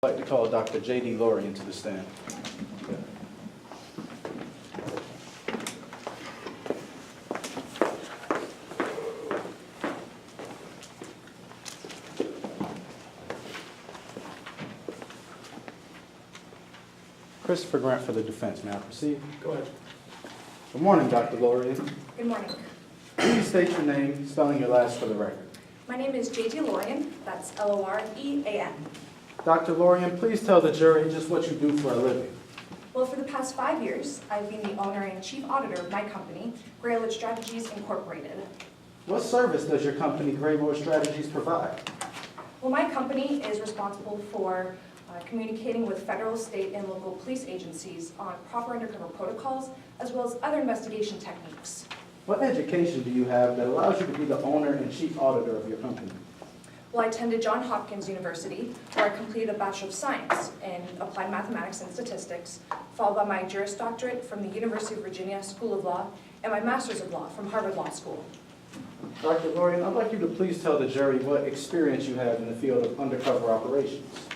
I'd like to call Dr. J.D. Lorien to the stand. Christopher Grant for the defense. May I proceed? Go ahead. Good morning, Dr. Lorien. Good morning. Please state your name, spelling your last for the record. My name is J.D. Lorien. That's L-O-R-E-A-N. Dr. Lorien, please tell the jury just what you do for a living. Well, for the past 5 years, I've been the owner and chief auditor of my company, Graylord Strategies Incorporated. What service does your company, Graylord Strategies, provide? Well, my company is responsible for communicating with federal, state, and local police agencies on proper undercover protocols, as well as other investigation techniques. What education do you have that allows you to be the owner and chief auditor of your company? Well, I attended Johns Hopkins University, where I completed a Bachelor of Science in Applied Mathematics and Statistics, followed by my Juris Doctorate from the University of Virginia School of Law, and my Master's of Law from Harvard Law School. Dr. Lorien, I'd like you to please tell the jury what experience you have in the field of undercover operations.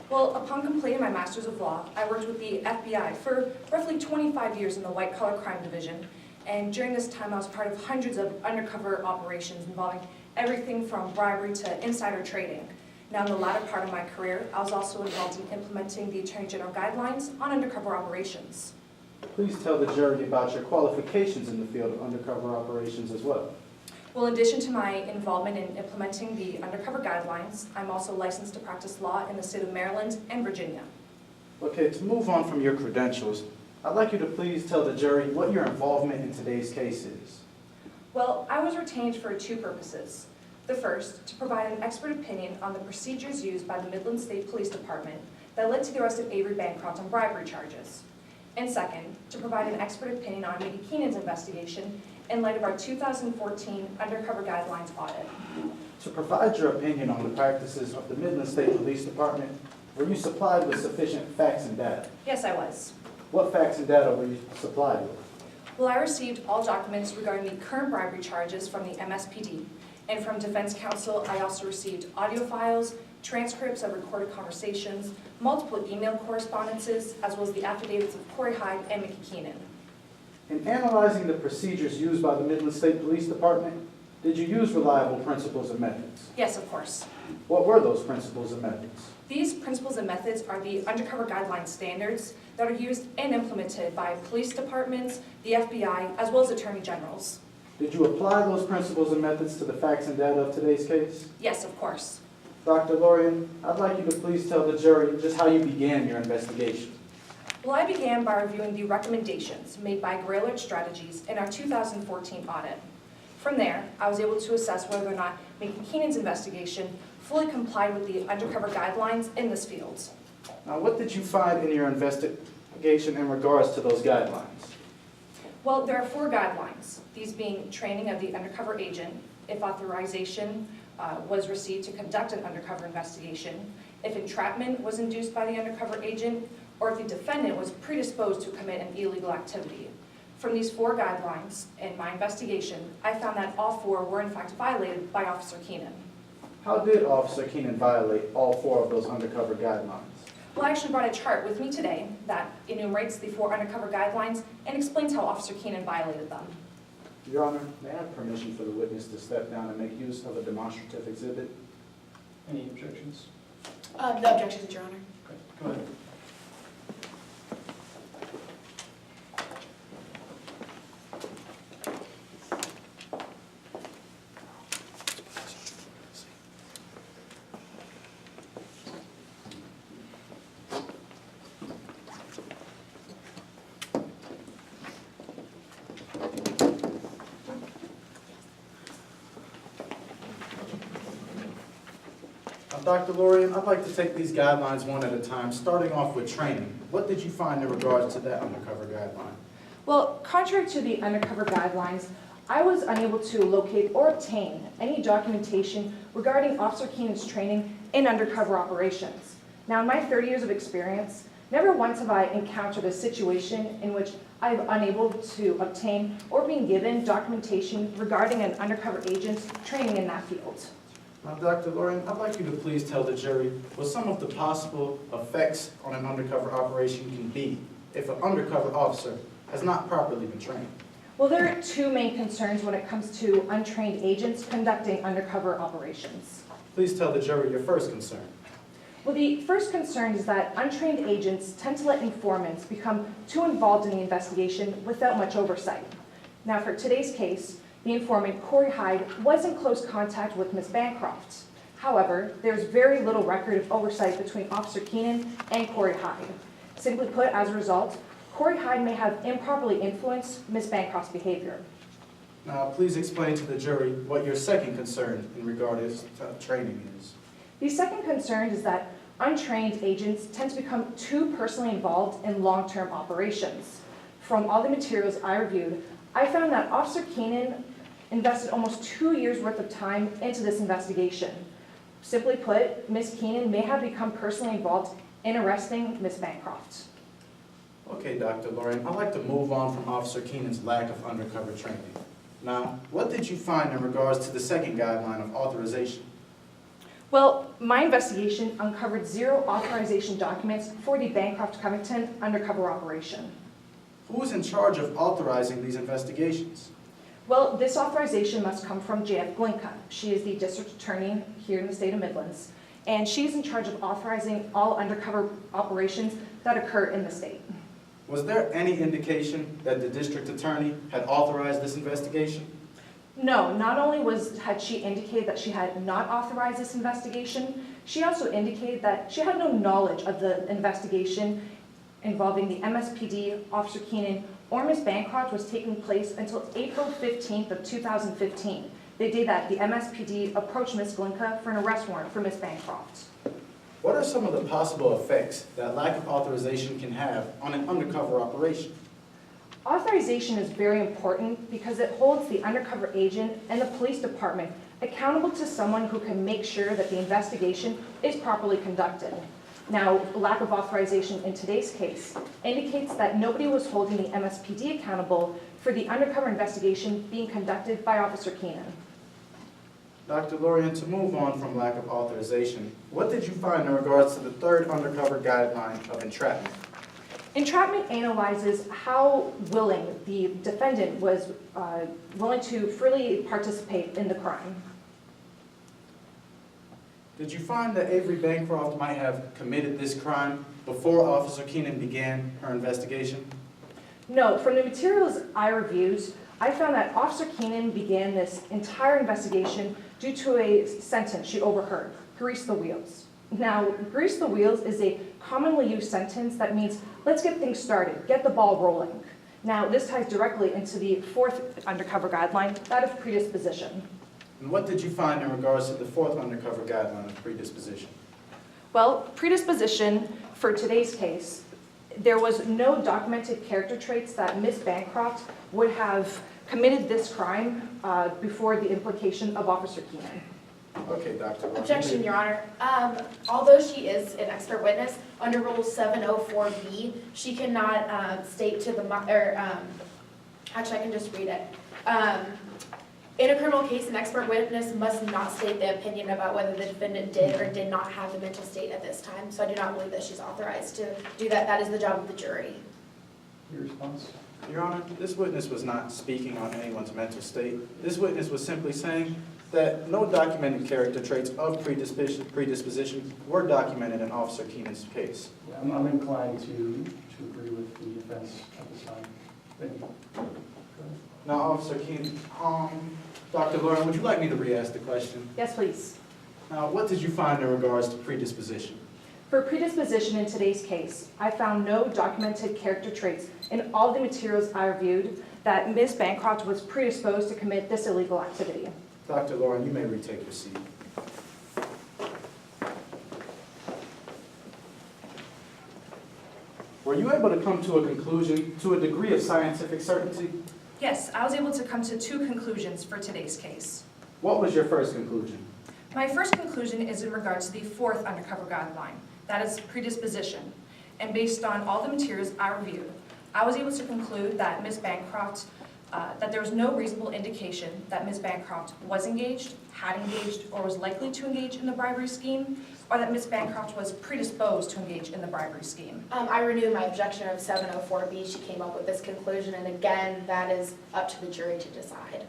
Well, upon completing my Master's of Law, I worked with the FBI for roughly 25 years in the white-collar crime division, and during this time I was part of hundreds of undercover operations involving everything from bribery to insider trading. Now, in the latter part of my career, I was also involved in implementing the Attorney General guidelines on undercover operations. Please tell the jury about your qualifications in the field of undercover operations as well. Well, in addition to my involvement in implementing the undercover guidelines, I'm also licensed to practice law in the state of Maryland and Virginia. Okay, to move on from your credentials, I'd like you to please tell the jury what your involvement in today's case is. Well, I was retained for two purposes. The first, to provide an expert opinion on the procedures used by the Midland State Police Department that led to the arrest of Avery Bancroft on bribery charges. And second, to provide an expert opinion on Mickey Keenan's investigation in light of our 2014 Undercover Guidelines audit. To provide your opinion on the practices of the Midland State Police Department, were you supplied with sufficient facts and data? Yes, I was. What facts and data were you supplied with? Well, I received all documents regarding the current bribery charges from the MSPD, and from Defense Counsel, I also received audio files, transcripts of recorded conversations, multiple email correspondences, as well as the affidavits of Corey Hyde and Mickey Keenan. In analyzing the procedures used by the Midland State Police Department, did you use reliable principles and methods? Yes, of course. What were those principles and methods? These principles and methods are the Undercover Guidelines standards that are used and implemented by police departments, the FBI, as well as attorney generals. Did you apply those principles and methods to the facts and data of today's case? Yes, of course. Dr. Lorien, I'd like you to please tell the jury just how you began your investigation. Well, I began by reviewing the recommendations made by Graylord Strategies in our 2014 audit. From there, I was able to assess whether or not Mickey Keenan's investigation fully complied with the undercover guidelines in this field. Now, what did you find in your investigation in regards to those guidelines? Well, there are 4 guidelines, these being training of the undercover agent, if authorization was received to conduct an undercover investigation, if entrapment was induced by the undercover agent, or if the defendant was predisposed to commit an illegal activity. From these 4 guidelines, in my investigation, I found that all 4 were in fact violated by Officer Keenan. How did Officer Keenan violate all 4 of those undercover guidelines? Well, I actually brought a chart with me today that enumerates the 4 undercover guidelines and explains how Officer Keenan violated them. Your Honor, may I have permission for the witness to step down and make use of a demonstrative exhibit? Any objections? No objections, Your Honor. Okay, go ahead. Dr. Lorien, I'd like to take these guidelines one at a time, starting off with training. What did you find in regards to that undercover guideline? Well, contrary to the undercover guidelines, I was unable to locate or obtain any documentation regarding Officer Keenan's training in undercover operations. Now, in my 30 years of experience, never once have I encountered a situation in which I'm unable to obtain or being given documentation regarding an undercover agent's training in that field. Now, Dr. Lorian, I'd like you to please tell the jury what some of the possible effects on an undercover operation can be if an undercover officer has not properly been trained. Well, there are two main concerns when it comes to untrained agents conducting undercover operations. Please tell the jury your first concern. Well, the first concern is that untrained agents tend to let informants become too involved in the investigation without much oversight. Now, for today's case, the informant, Corey Hyde, was in close contact with Ms. Bancroft. However, there's very little record of oversight between Officer Keenan and Corey Hyde. Simply put, as a result, Corey Hyde may have improperly influenced Ms. Bancroft's behavior. Now, please explain to the jury what your second concern in regards to training is. The second concern is that untrained agents tend to become too personally involved in long-term operations. From all the materials I reviewed, I found that Officer Keenan invested almost 2 years' worth of time into this investigation. Simply put, Ms. Keenan may have become personally involved in arresting Ms. Bancroft. Okay, Dr. Lorian, I'd like to move on from Officer Keenan's lack of undercover training. Now, what did you find in regards to the second guideline of authorization? Well, my investigation uncovered 0 authorization documents for the Bancroft-Covington undercover operation. Who is in charge of authorizing these investigations? Well, this authorization must come from J.F. Glinka. She is the district attorney here in the state of Midlands, and she's in charge of authorizing all undercover operations that occur in the state. Was there any indication that the district attorney had authorized this investigation? No, not only had she indicated that she had not authorized this investigation, she also indicated that she had no knowledge of the investigation involving the MSPD, Officer Keenan, or Ms. Bancroft was taking place until April 15th of 2015. The day that the MSPD approached Ms. Glinka for an arrest warrant for Ms. Bancroft. What are some of the possible effects that lack of authorization can have on an undercover operation? Authorization is very important because it holds the undercover agent and the police department accountable to someone who can make sure that the investigation is properly conducted. Now, lack of authorization in today's case indicates that nobody was holding the MSPD accountable for the undercover investigation being conducted by Officer Keenan. Dr. Lorian, to move on from lack of authorization, what did you find in regards to the third undercover guideline of entrapment? Entrapment analyzes how willing the defendant was willing to freely participate in the crime. Did you find that Avery Bancroft might have committed this crime before Officer Keenan began her investigation? No, from the materials I reviewed, I found that Officer Keenan began this entire investigation due to a sentence she overheard, grease the wheels. Now, grease the wheels is a commonly used sentence that means, let's get things started, get the ball rolling. Now, this ties directly into the fourth undercover guideline, that of predisposition. And what did you find in regards to the fourth undercover guideline of predisposition? Well, predisposition for today's case, there was no documented character traits that Ms. Bancroft would have committed this crime before the implication of Officer Keenan. Okay, Dr. Lorian. Objection, Your Honor. Although she is an expert witness, under Rule 704B, she cannot state to the, actually I can just read it. In a criminal case, an expert witness must not state the opinion about whether the defendant did or did not have the mental state at this time. So I do not believe that she's authorized to do that. That is the job of the jury. Your response? Your Honor, this witness was not speaking on anyone's mental state. This witness was simply saying that no documented character traits of predisposition were documented in Officer Keenan's case. Yeah, I'm inclined to agree with the defense at this time. Thank you. Go ahead. Now, Officer Keenan, Dr. Lorian, would you like me to re-ask the question? Yes, please. Now, what did you find in regards to predisposition? For predisposition in today's case, I found no documented character traits in all the materials I reviewed that Ms. Bancroft was predisposed to commit this illegal activity. Dr. Lorian, you may retake your seat. Were you able to come to a conclusion to a degree of scientific certainty? Yes, I was able to come to 2 conclusions for today's case. What was your first conclusion? My first conclusion is in regards to the 4th undercover guideline, that is predisposition. And based on all the materials I reviewed, I was able to conclude that Ms. Bancroft that there was no reasonable indication that Ms. Bancroft was engaged, had engaged, or was likely to engage in the bribery scheme, or that Ms. Bancroft was predisposed to engage in the bribery scheme. I renew my objection of 704B. She came up with this conclusion, and again, that is up to the jury to decide.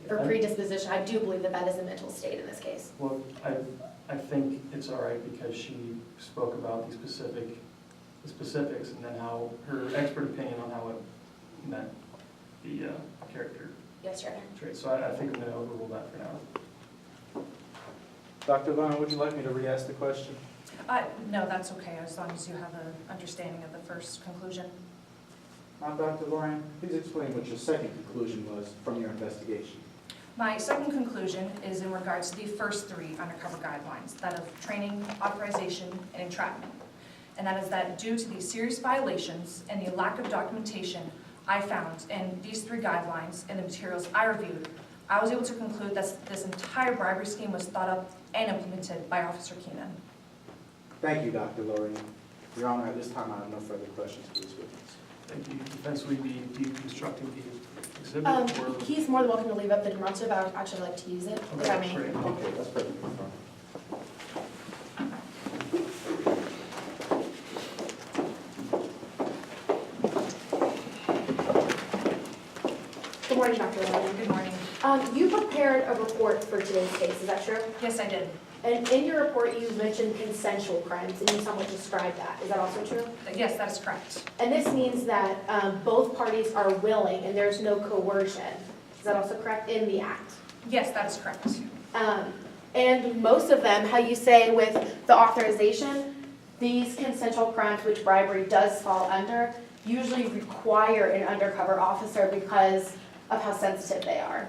For predisposition, I do believe that that is a mental state in this case. Well, I think it's all right because she spoke about the specifics and then how, her expert opinion on how it met the character Yes, Your Honor. trait. So I think I'm going to overrule that for now. Dr. Vaughn, would you like me to re-ask the question? No, that's okay, as long as you have an understanding of the first conclusion. Now, Dr. Lorian, please explain what your second conclusion was from your investigation. My second conclusion is in regards to the first three undercover guidelines, that of training, authorization, and entrapment. And that is that due to the serious violations and the lack of documentation I found in these three guidelines and the materials I reviewed, I was able to conclude that this entire bribery scheme was thought up and implemented by Officer Keenan. Thank you, Dr. Lorian. Your Honor, at this time, I have no further questions for this witness. Thank you. Defense, will you be deconstructing the exhibit? Or? He's more than welcome to leave up the demonstrative. I would actually like to use it, if I may. Great. Okay, that's perfectly fine. Good morning, Dr. Lorian. Good morning. You prepared a report for today's case, is that true? Yes, I did. And in your report, you mentioned consensual crimes, and you somewhat described that. Is that also true? Yes, that is correct. And this means that both parties are willing and there's no coercion. Is that also correct in the act? Yes, that is correct. And most of them, how you say with the authorization, these consensual crimes, which bribery does fall under, usually require an undercover officer because of how sensitive they are.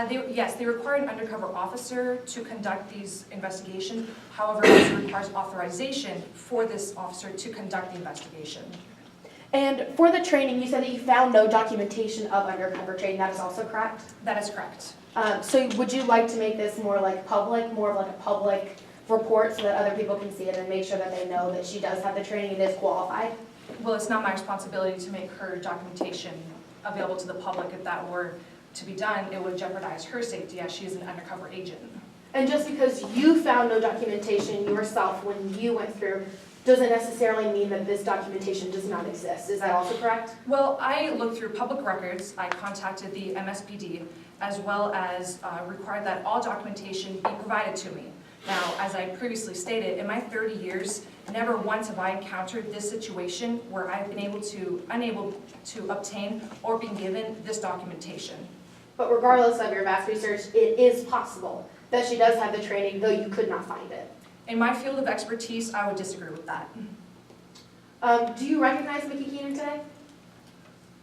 Yes, they require an undercover officer to conduct these investigations. However, it also requires authorization for this officer to conduct the investigation. And for the training, you said that you found no documentation of undercover training. That is also correct? That is correct. So would you like to make this more like public, more of like a public report so that other people can see it and make sure that they know that she does have the training and is qualified? Well, it's not my responsibility to make her documentation available to the public. If that were to be done, it would jeopardize her safety as she is an undercover agent. And just because you found no documentation yourself when you went through, doesn't necessarily mean that this documentation does not exist. Is that also correct? Well, I looked through public records. I contacted the MSPD as well as required that all documentation be provided to me. Now, as I previously stated, in my 30 years, never once have I encountered this situation where I've been unable to obtain or been given this documentation. But regardless of your vast research, it is possible that she does have the training, though you could not find it. In my field of expertise, I would disagree with that. Do you recognize Mickey Keenan today?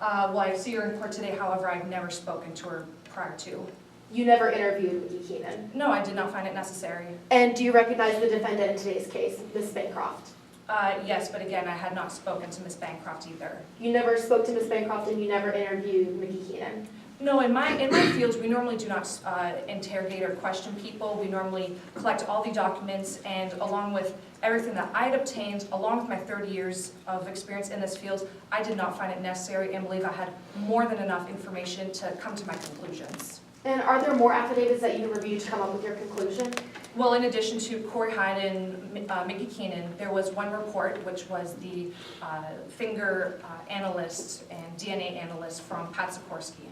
Well, I see her in court today, however, I've never spoken to her prior to. You never interviewed Mickey Keenan. No, I did not find it necessary. And do you recognize the defendant in today's case, Ms. Bancroft? Yes, but again, I had not spoken to Ms. Bancroft either. You never spoke to Ms. Bancroft and you never interviewed Mickey Keenan? No, in my fields, we normally do not interrogate or question people. We normally collect all the documents, and along with everything that I had obtained, along with my 30 years of experience in this field, I did not find it necessary and believe I had more than enough information to come to my conclusions. And are there more affidavits that you reviewed to come up with your conclusion? Well, in addition to Corey Hyde and Mickey Keenan, there was one report, which was the finger analyst and DNA analyst from Pat Sikorsky.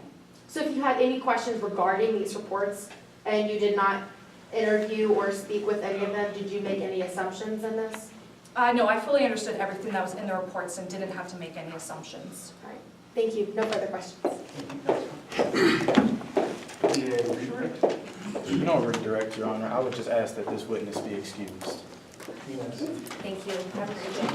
So if you had any questions regarding these reports and you did not interview or speak with any of them, did you make any assumptions in this? No, I fully understood everything that was in the reports and didn't have to make any assumptions. All right. Thank you. No further questions. No redirect, Your Honor. I would just ask that this witness be excused. Thank you. Have a great day.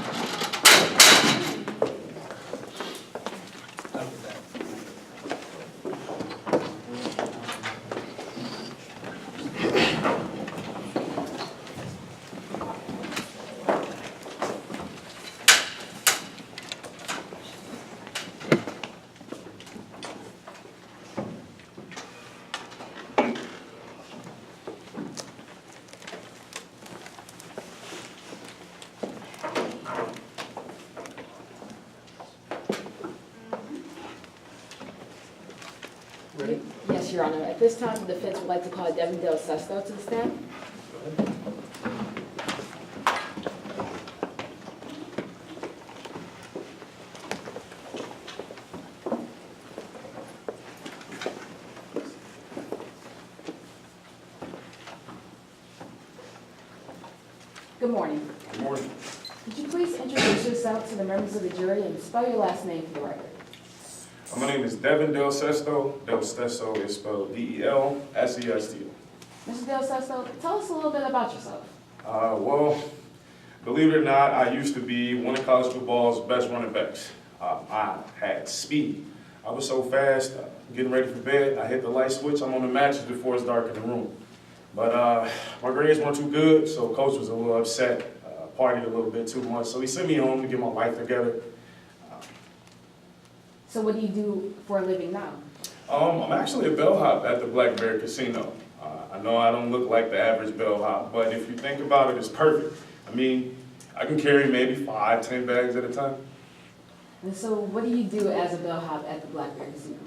Yes, Your Honor. At this time, the defense would like to call Devin Del Sesto to the stand. Good morning. Good morning. Could you please introduce yourself to the members of the jury and spell your last name for the record? My name is Devin Del Sesto. Del Sesto is spelled D-E-L-S-E-S-T-O. Mr. Del Sesto, tell us a little bit about yourself. Well, believe it or not, I used to be one of college football's best running backs. I had speed. I was so fast, getting ready for bed, I hit the light switch, I'm on the mattress before it's dark in the room. But my grades weren't too good, so coach was a little upset, partied a little bit too much, so he sent me home to get my life together. So what do you do for a living now? I'm actually a bellhop at the Black Bear Casino. I know I don't look like the average bellhop, but if you think about it, it's perfect. I mean, I can carry maybe 5, 10 bags at a time. And so what do you do as a bellhop at the Black Bear Casino?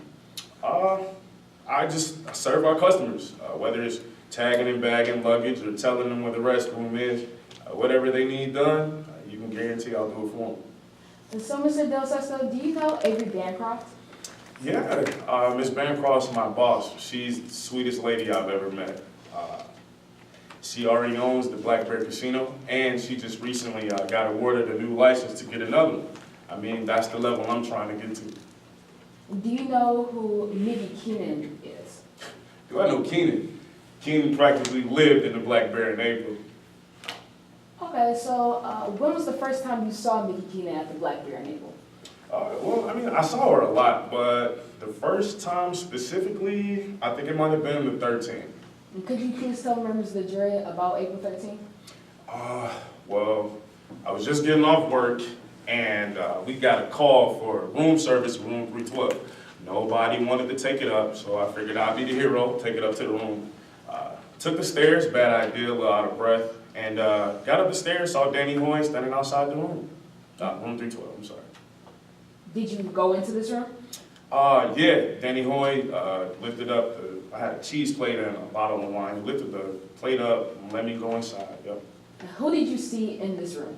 I serve our customers, whether it's tagging and bagging luggage or telling them where the restroom is, whatever they need done, you can guarantee I'll do it for them. And so, Mr. Del Sesto, do you know Avery Bancroft? Yeah, Miss Bancroft's my boss. She's the sweetest lady I've ever met. She already owns the Black Bear Casino, and she just recently got awarded a new license to get another one. I mean, that's the level I'm trying to get to. Do you know who Mickey Keenan is? Do I know Keenan? Keenan practically lived in the Black Bear in April. Okay, so when was the first time you saw Mickey Keenan at the Black Bear in April? Well, I mean, I saw her a lot, but the first time specifically, I think it might have been the 13th. And could you please tell members of the jury about April 13th? Well, I was just getting off work, and we got a call for room service, room 312. Nobody wanted to take it up, so I figured I'd be the hero, take it up to the room. Took the stairs, bad idea, a little out of breath, and got up the stairs, saw Danny Hoy standing outside the room. Room 312, I'm sorry. Did you go into this room? Yeah, Danny Hoy lifted up I had a cheese plate and a bottle of wine. He lifted the plate up and let me go inside, yep. Who did you see in this room?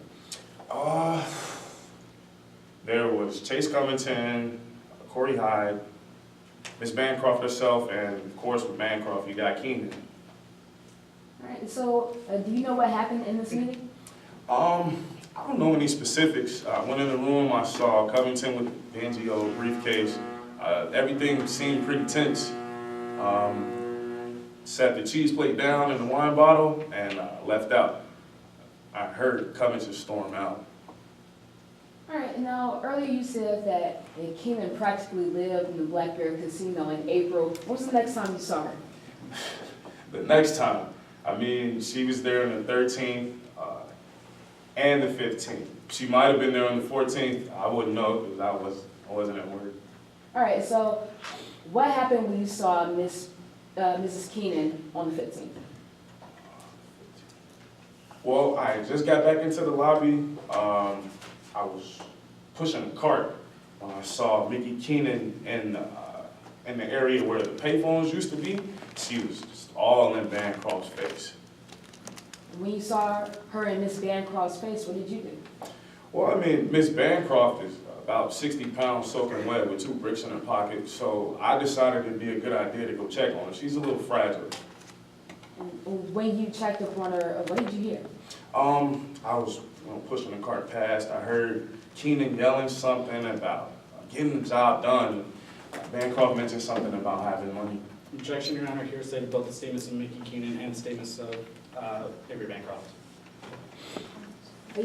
There was Chase Covington, Corey Hyde, Miss Bancroft herself, and of course with Bancroft you got Keenan. All right, so do you know what happened in this meeting? I don't know any specifics. I went in the room, I saw Covington with the NGO briefcase. Everything seemed pretty tense. Set the cheese plate down and the wine bottle and left out. I heard Covington storm out. All right, now earlier you said that Keenan practically lived in the Black Bear Casino in April. When was the next time you saw her? The next time, I mean, she was there on the 13th and the 15th. She might have been there on the 14th. I wouldn't know because I wasn't at work. All right, so what happened when you saw Mrs. Keenan on the 15th? Well, I just got back into the lobby. I was pushing a cart when I saw Mickey Keenan in the area where the payphones used to be. She was just all in Bancroft's face. When you saw her in Miss Bancroft's face, what did you do? Well, I mean, Miss Bancroft is about 60 pounds soaking wet with 2 bricks in her pocket, so I decided it'd be a good idea to go check on her. She's a little fragile. And when you checked up on her, what did you hear? I was pushing the cart past. I heard Keenan yelling something about getting the job done. Bancroft mentioned something about having money. Objection, Your Honor, hearsay to both the statements of Mickey Keenan and the statements of Avery Bancroft.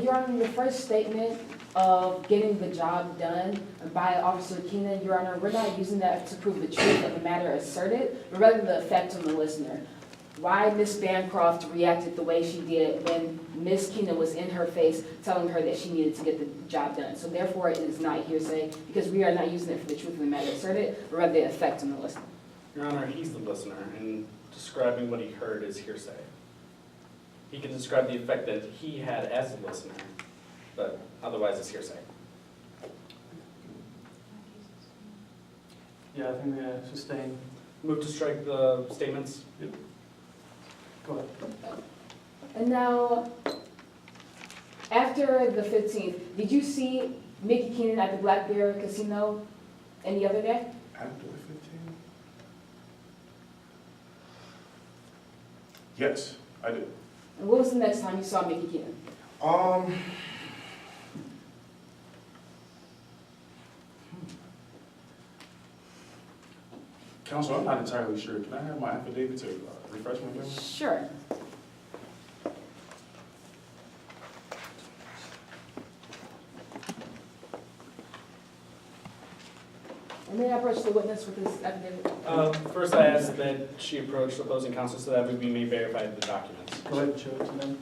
Your Honor, your first statement of getting the job done by Officer Keenan, Your Honor, we're not using that to prove the truth of the matter asserted, but rather the effect on the listener. Why Miss Bancroft reacted the way she did when Miss Keenan was in her face telling her that she needed to get the job done. So therefore, it is not hearsay because we are not using it for the truth of the matter asserted, but rather the effect on the listener. Your Honor, he's the listener, and describing what he heard is hearsay. He can describe the effect that he had as a listener, but otherwise it's hearsay. Yeah, I think we sustain. Move to strike the statements. Go ahead. And now, after the 15th, did you see Mickey Keenan at the Black Bear Casino any other day? After the 15th? Yes, I did. And what was the next time you saw Mickey Keenan? Counsel, I'm not entirely sure. Can I have my affidavit to refresh my memory? Sure. And may I approach the witness with this affidavit? First, I asked that she approach opposing counsel so that we may verify the documents. Go ahead and show it to them.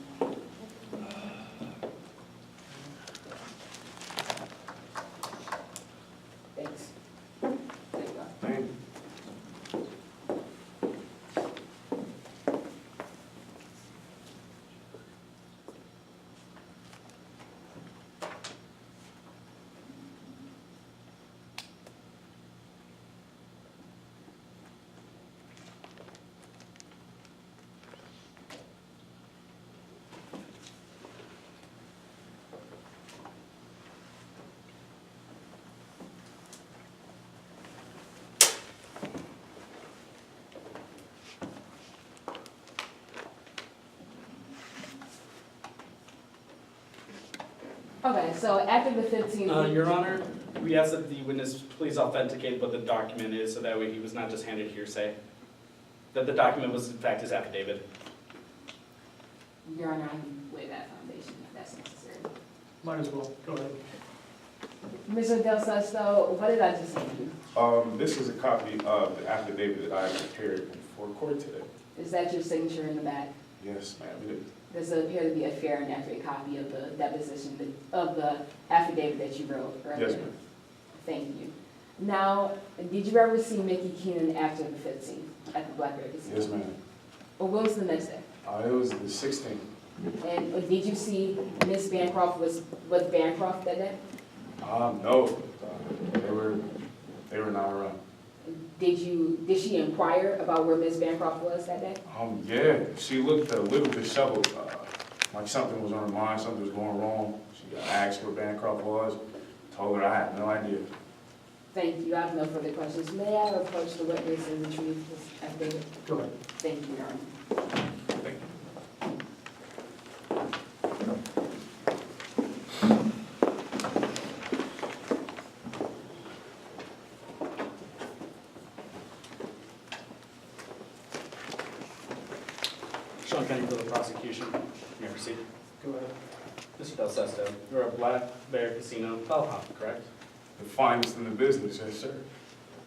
Thanks. There you go. Thank you. Okay, so after the 15th. Your Honor, we ask that the witness please authenticate what the document is so that way he was not just handed hearsay. That the document was in fact his affidavit. Your Honor, I can lay that foundation if that's necessary. Might as well. Go ahead. Mr. Del Sesto, what did I just hand you? This is a copy of the affidavit that I prepared for court today. Is that your signature in the back? Yes, ma'am, it is. Does it appear to be a fair and accurate copy of the deposition, of the affidavit that you wrote earlier? Yes, ma'am. Thank you. Now, did you ever see Mickey Keenan after the 15th at the Blackberry Casino? Yes, ma'am. Or what was the next day? It was the 16th. And did you see Miss Bancroft was Bancroft that day? No, they were not around. Did she inquire about where Miss Bancroft was that day? Yeah, she looked a little disheveled, like something was on her mind, something was going wrong. She asked where Bancroft was, told her I had no idea. Thank you. I have no further questions. May I approach the witness and retrieve his affidavit? Go ahead. Thank you, Your Honor. Thank you. Sean Kenny for the prosecution. You may proceed. Go ahead. Mr. Del Sesto, you're a Black Bear Casino bellhop, correct? The finest in the business, yes, sir.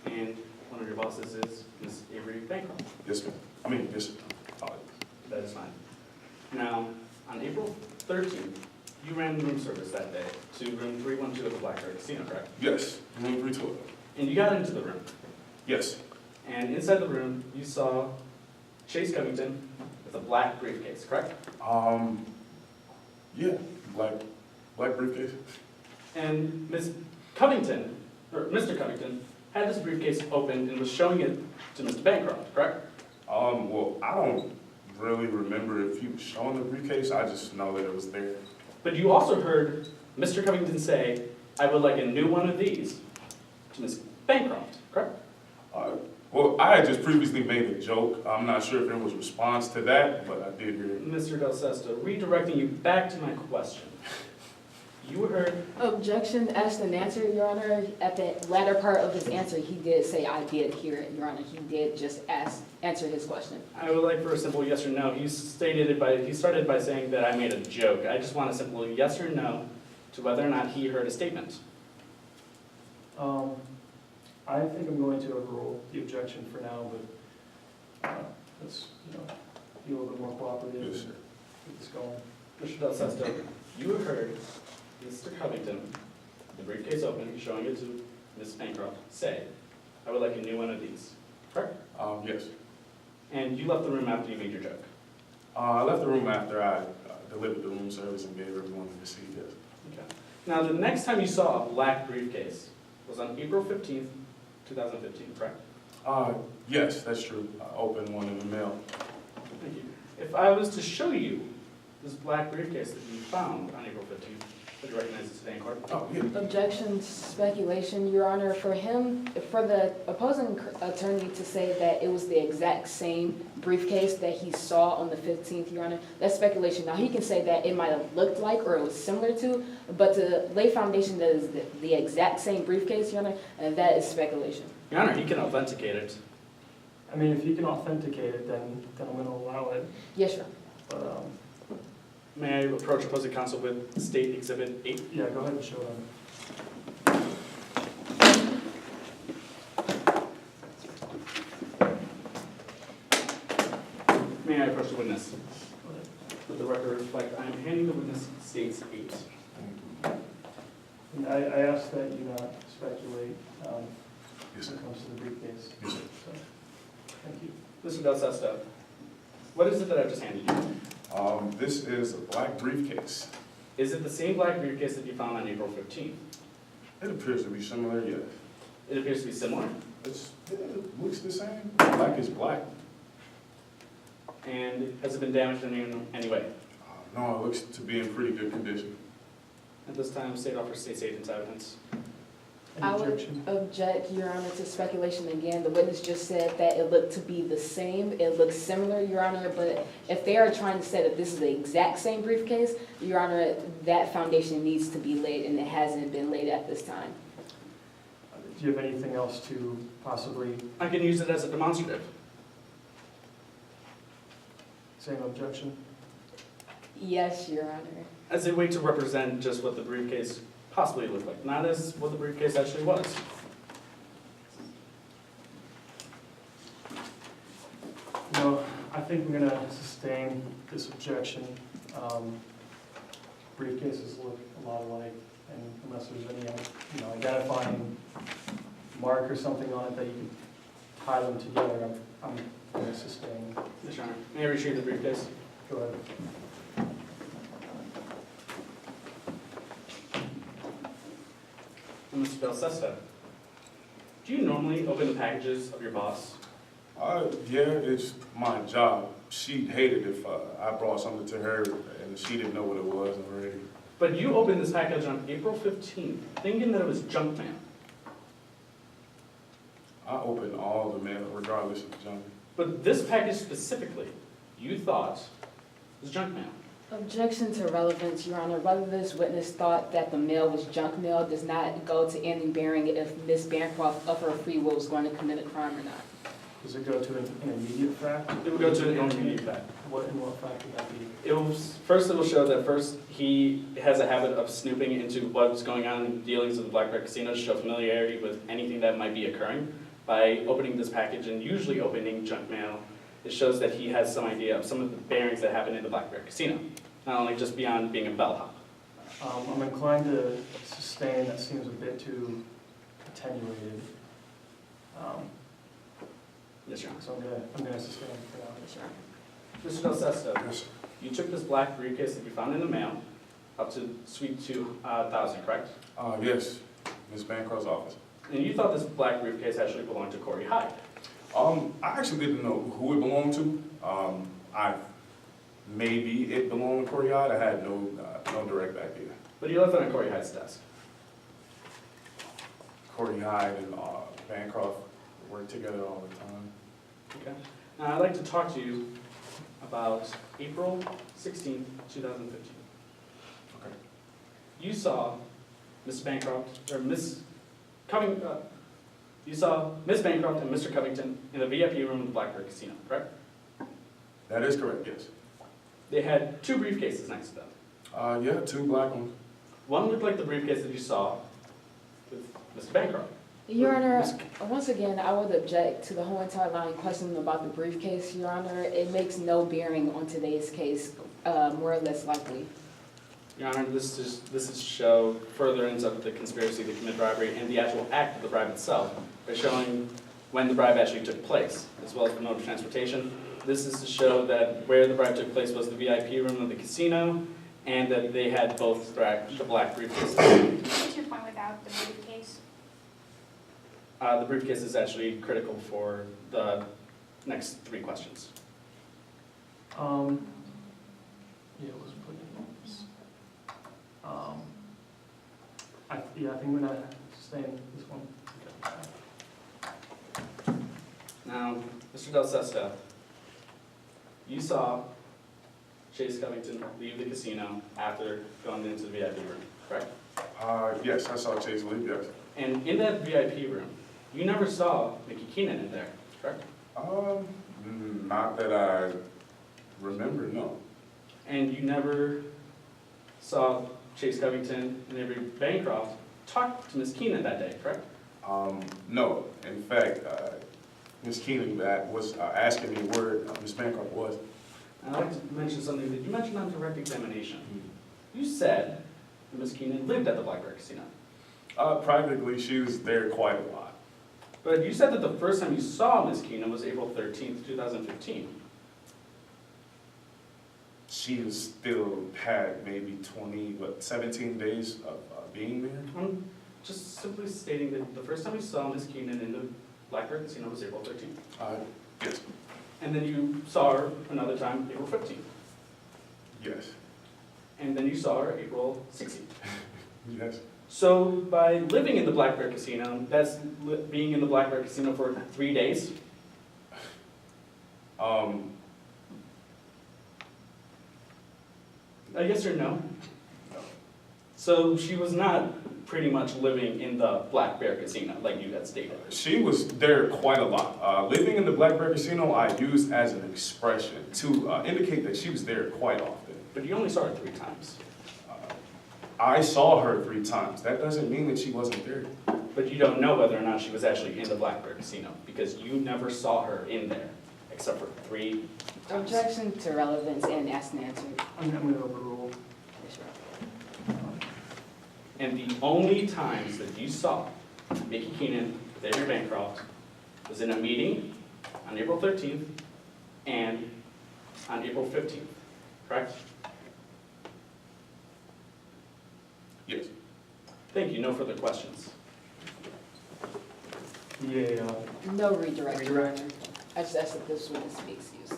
And one of your bosses is Ms. Avery Bancroft. Yes, ma'am. Yes, sir. That is fine. Now, on April 13th, you ran room service that day to room 312 of the Black Bear Casino, correct? Yes, room 312. And you got into the room. Yes. And inside the room, you saw Chase Covington with a black briefcase, correct? Yeah, black briefcase. And Ms. Covington, or Mr. Covington, had this briefcase opened and was showing it to Mr. Bancroft, correct? Well, I don't really remember if he was showing the briefcase. I just know that it was there. But you also heard Mr. Covington say, "I would like a new one of these," to Ms. Bancroft, correct? Well, I had just previously made a joke. I'm not sure if there was a response to that, but I did hear it. Mr. Del Sesto, redirecting you back to my question. You heard, Objection, asked and answered, Your Honor. At the latter part of his answer, he did say, I did hear it, Your Honor. He did just answer his question. I would like for a simple yes or no. He started by saying that I made a joke. I just want a simple yes or no to whether or not he heard a statement. I think I'm going to overrule the objection for now, but let's, be a little bit more cooperative and Yes, sir. keep this going. Mr. Del Sesto, you heard Mr. Covington, the briefcase open, showing it to Ms. Bancroft, say, "I would like a new one of these," correct? Yes. And you left the room after you made your joke. I left the room after I delivered the room service and gave everyone the receipt, yes. Okay. Now, the next time you saw a black briefcase was on April 15th, 2015, correct? Yes, that's true. I opened one in the mail. Thank you. If I was to show you this black briefcase that you found on April 15th, would you recognize it today in court? Oh, yeah. Objection, speculation, Your Honor. For the opposing attorney to say that it was the exact same briefcase that he saw on the 15th, Your Honor, that's speculation. Now, he can say that it might have looked like or it was similar to, but to lay foundation that is the exact same briefcase, Your Honor, that is speculation. Your Honor, he can authenticate it. I mean, if you can authenticate it, then I'm gonna allow it, Yes, Your Honor. but, May I approach opposing counsel with State Exhibit 8? yeah, go ahead and show them. May I approach the witness? Let the record reflect, I am handing the witness State's 8. And I ask that you not speculate, when Yes, sir. it comes to the briefcase. Yes, sir. So, thank you. Mr. Del Sesto, what is it that I just handed you? This is a black briefcase. Is it the same black briefcase that you found on April 15th? It appears to be similar, yes. It appears to be similar, It looks the same. Black is black. and has it been damaged in any way? No, it looks to be in pretty good condition. At this time, State offers State's 8 into evidence. Any I would objection? object, Your Honor, to speculation again. The witness just said that it looked to be the same, it looks similar, Your Honor, but if they are trying to say that this is the exact same briefcase, Your Honor, that foundation needs to be laid, and it hasn't been laid at this time. Do you have anything else to possibly, I can use it as a demonstrative. same objection? Yes, Your Honor. As a way to represent just what the briefcase possibly looked like, not as what the briefcase actually was. No, I think I'm gonna sustain this objection. Briefcases look a lot alike, and unless there's any, identifying mark or something on it that you can tie them together, I'm gonna sustain. Yes, Your Honor. May I retrieve the briefcase? Go ahead. And Mr. Del Sesto, do you normally open the packages of your boss? Yeah, it's my job. She'd hate it if I brought something to her and she didn't know what it was already. But you opened this package on April 15th, thinking that it was junk mail. I open all the mail regardless of the junk. But this package specifically, you thought was junk mail. Objection to relevance, Your Honor. Whether this witness thought that the mail was junk mail does not go to any bearing if Ms. Bancroft of her free will is going to commit a crime or not. Does it go to an immediate fact? It would go to an intermediate fact. What fact would that be? It will show that first he has a habit of snooping into what's going on in the dealings of the Black Bear Casino to show familiarity with anything that might be occurring. By opening this package and usually opening junk mail, it shows that he has some idea of some of the bearings that happen in the Black Bear Casino, not only just beyond being a bellhop. I'm inclined to sustain, that seems a bit too attenuated. Yes, Your Honor. So I'm gonna sustain for now. Yes, Your Honor. Mr. Del Sesto, Yes, sir. you took this black briefcase that you found in the mail up to Suite 2000, correct? Yes, Ms. Bancroft's office. And you thought this black briefcase actually belonged to Corey Hyde. I actually didn't know who it belonged to. Maybe it belonged to Corey Hyde. I had no direct idea. But you left it on Corey Hyde's desk. Corey Hyde and Bancroft work together all the time. Okay. Now, I'd like to talk to you about April 16th, 2015. Okay. You saw Miss Bancroft, or you saw Miss Bancroft and Mr. Covington in the VIP room of the Black Bear Casino, correct? That is correct, yes. They had two briefcases next to them. Yeah, two black ones. One looked like the briefcase that you saw with Mr. Bancroft. Your Honor, once again, I would object to the whole entire line of questioning about the briefcase, Your Honor. It makes no bearing on today's case, more or less likely. Your Honor, this is show furtherance of the conspiracy to commit bribery and the actual act of the bribe itself by showing when the bribe actually took place, as well as the mode of transportation. This is to show that where the bribe took place was the VIP room of the casino, and that they had both the black briefcases. What's your point without the briefcase? The briefcase is actually critical for the next 3 questions. Yeah, it was put in this. I think we're gonna stay in this one. Now, Mr. Del Sesto, you saw Chase Covington leave the casino after going into the VIP room, correct? Yes, I saw Chase leave, yes. And in that VIP room, you never saw Mickey Keenan in there, correct? Not that I remember, no. And you never saw Chase Covington and Avery Bancroft talk to Ms. Keenan that day, correct? No. In fact, Ms. Keenan was asking me where Ms. Bancroft was. And I'd like to mention something that you mentioned on direct examination. You said that Ms. Keenan lived at the Black Bear Casino. Practically, she was there quite a lot. But you said that the first time you saw Ms. Keenan was April 13th, 2015. She still had maybe 17 days of being there. I'm just simply stating that the first time you saw Ms. Keenan in the Black Bear Casino was April 13th. Yes, And then you saw her another time, April 15th. yes, And then you saw her April 16th. yes. So by living in the Black Bear Casino, that's being in the Black Bear Casino for 3 days? Yes or no? No. So she was not pretty much living in the Black Bear Casino, like you had stated. She was there quite a lot. Living in the Black Bear Casino, I used as an expression to indicate that she was there quite often. But you only saw her 3 times. I saw her 3 times. That doesn't mean that she wasn't there. But you don't know whether or not she was actually in the Black Bear Casino, because you never saw her in there, except for 3 times. Objection to relevance and asked and answered. I'm gonna overrule. Yes, Your Honor. And the only times that you saw Mickey Keenan with Avery Bancroft was in a meeting on April 13th and on April 15th, correct? Yes. Thank you, no further questions. Yeah. No redirect, Your Redirect. Honor. I just asked that this witness be excused.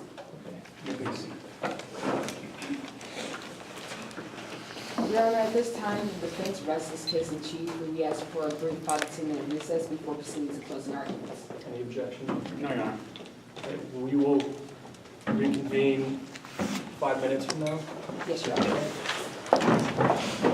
Your Honor, at this time, the defense rests this case in chief, and we ask for a brief 5-10-minute recess before proceeding to closing arguments. Any objection? No, Your Honor. Okay, we will reconvene 5 minutes from now. Yes, Your Honor.